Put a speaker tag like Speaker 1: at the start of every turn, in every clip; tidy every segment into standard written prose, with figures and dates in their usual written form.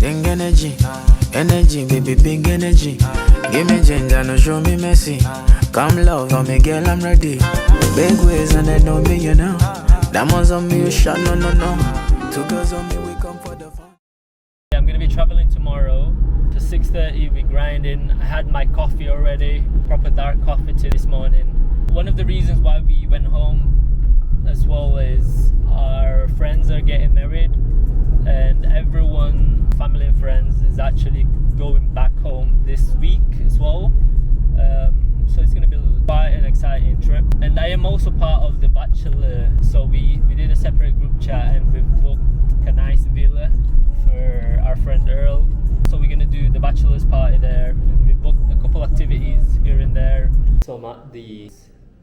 Speaker 1: Think energy, energy, baby, big energy. Give me ginger, no show me messy. Come love on me, girl, I'm ready. Big ways and they know me, you know. Diamonds on me, you shot, no, no, no. Two girls on me, we come for the fun.
Speaker 2: I'm gonna be traveling tomorrow. For 6:30, we're grinding. I had my coffee already, proper dark coffee tea this morning. One of the reasons why we went home as well is our friends are getting married, and everyone, family and friends, is actually going back home this week as well. So it's gonna be quite an exciting trip. And I am also part of the Bachelor, so we did a separate group chat and we've booked a nice villa for our friend Earl. So we're gonna do the Bachelor's party there, and we booked a couple activities here and there. So I'm at the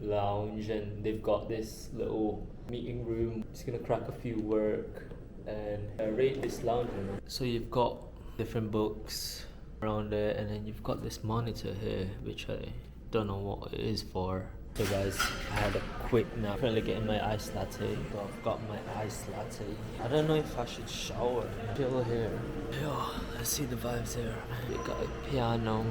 Speaker 2: lounge and they've got this little meeting room. Just gonna crack a few work and rate this lounge. So you've got different books around there, and then you've got this monitor here, which I don't know what it is for. So guys, I had a quick nap. Currently getting my iced latte. So I've got my iced latte. I don't know if I should shower. Chill here. Yo, let's see the vibes here. We got a piano.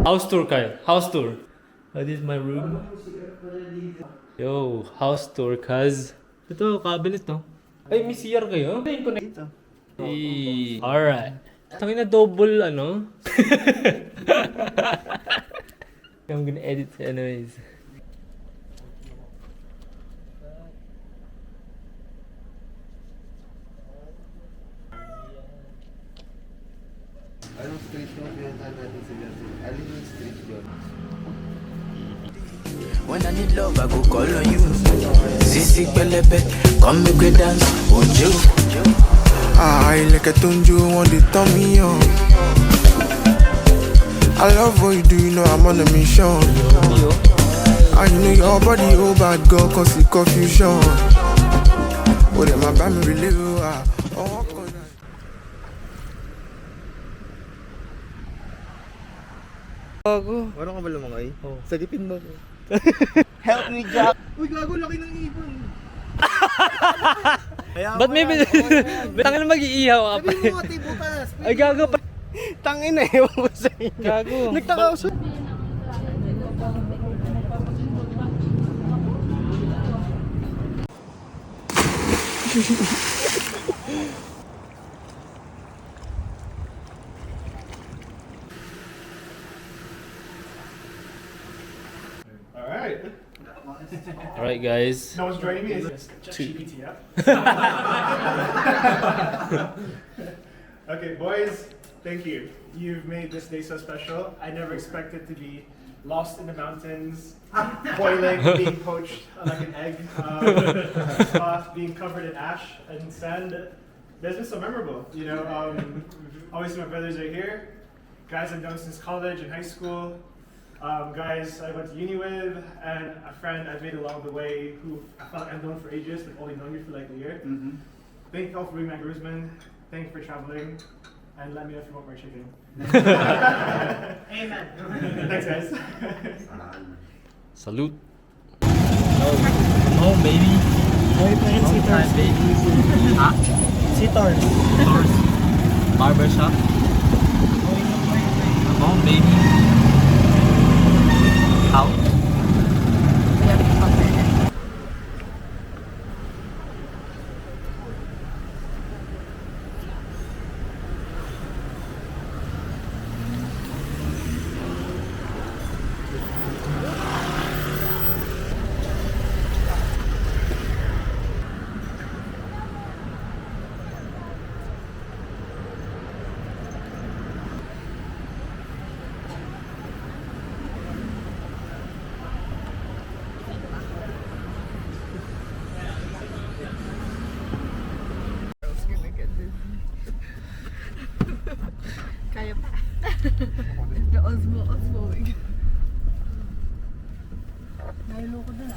Speaker 2: House tour, Kyle. House tour. This is my room. Yo, house tour, cuz. Ito, cabinet, no? Ay, may CR kayo? Ay, connect. Alright. Tangin na double, ano? I'm gonna edit it anyways.
Speaker 3: Anong street yung pinuntahan natin sa Gazi? Alin yung street yun?
Speaker 1: When I need love, I go call on you. Sisi Pelebe, come make we dance, would you?
Speaker 4: I like a tunju on the tummy on. I love what you do, you know I'm on a mission. And you know your body, oh bad girl, cause it's confusion. Oh, then my band me relieve, oh,
Speaker 3: Gago. Parang ka ba lumangay?
Speaker 2: Oo.
Speaker 3: Sagipin mo ko. Help me, Jack! Uy, gago, laki ng ibon.
Speaker 2: Ba't may... Tangin na mag-iihaw ka pa.
Speaker 3: Sabi mo, ati, butas.
Speaker 2: Ay, gago pa.
Speaker 3: Tangin na, ewan ko sa inyo.
Speaker 2: Gago.
Speaker 3: Nagtaka ako sa...
Speaker 2: Alright, guys.
Speaker 5: No one's joining me. It's ChatGPT, yeah? Okay, boys, thank you. You've made this day so special. I never expected to be lost in the mountains, boiling, being poached like an egg, being covered in ash and sand. That's been so memorable, you know. Obviously, my brothers are here. Guys I've known since college and high school. Guys I went to uni with, and a friend I've made along the way who I felt I've known for ages, but only known you for like a year. Thank you all for being my groomsmen. Thank you for traveling, and let me know if you want more chicken. Amen. Thanks, guys.
Speaker 2: Salute. Oh, baby. Long time, baby. Ah?
Speaker 3: Sitors.
Speaker 2: Stores. Barbershop. Come on, baby. How?
Speaker 6: Kaya pa. Osmo. Nahilo ko na.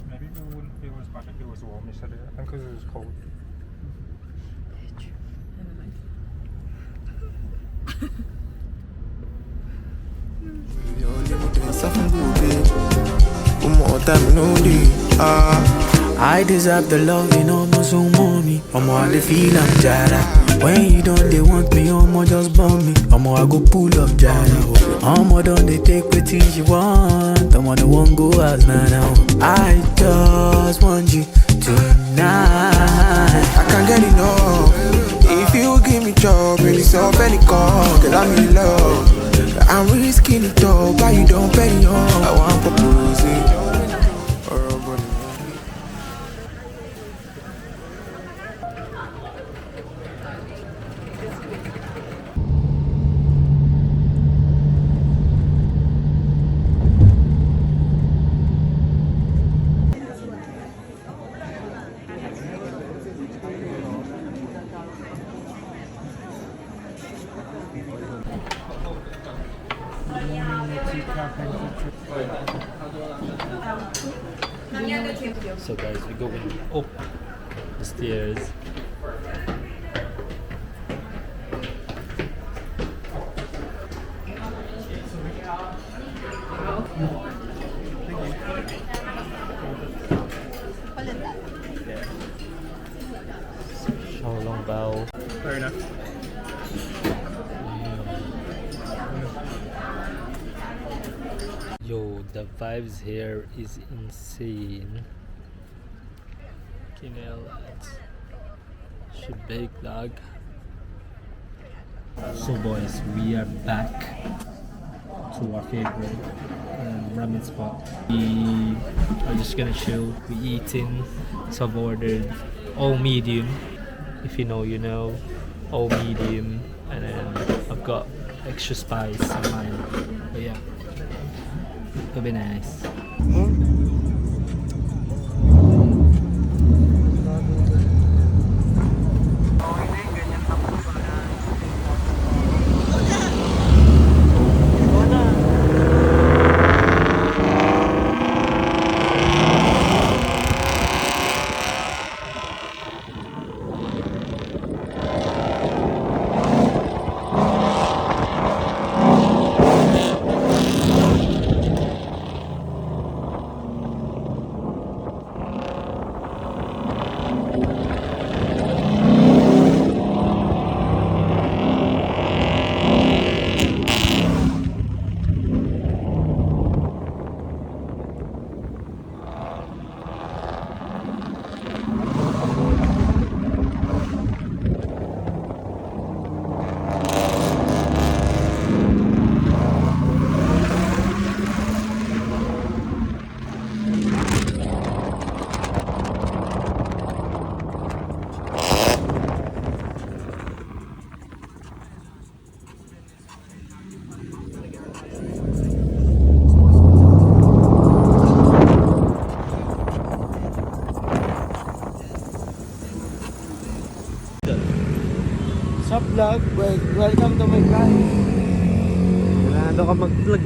Speaker 5: Maybe it wouldn't feel as bad if it was warm yesterday. I think because it was cold.
Speaker 1: I deserve the love in almost so mommy. I dey feel I'm jara. When you don't they want me, just bomb me. I go pull up jara. Don't they take wetin she want. They won't go as now. I just want you tonight.
Speaker 4: I can't get enough. If you give me job, any self, any call, girl, I'm in love. I'm risking it all, but you don't pay on. I want propose it.
Speaker 2: So guys, we're going up the stairs. Xiaolongbao.
Speaker 5: Fair enough.
Speaker 2: Yo, the vibes here is insane. Big dog. So boys, we are back to our favorite ramen spot. We are just gonna chill. We eating. So I've ordered all medium. If you know, you know. All medium, and then I've got extra spice on mine. But yeah, it'll be nice.
Speaker 3: Sup vlog? Welcome to my vlog.
Speaker 2: Kailangan daw ka mag-vlog.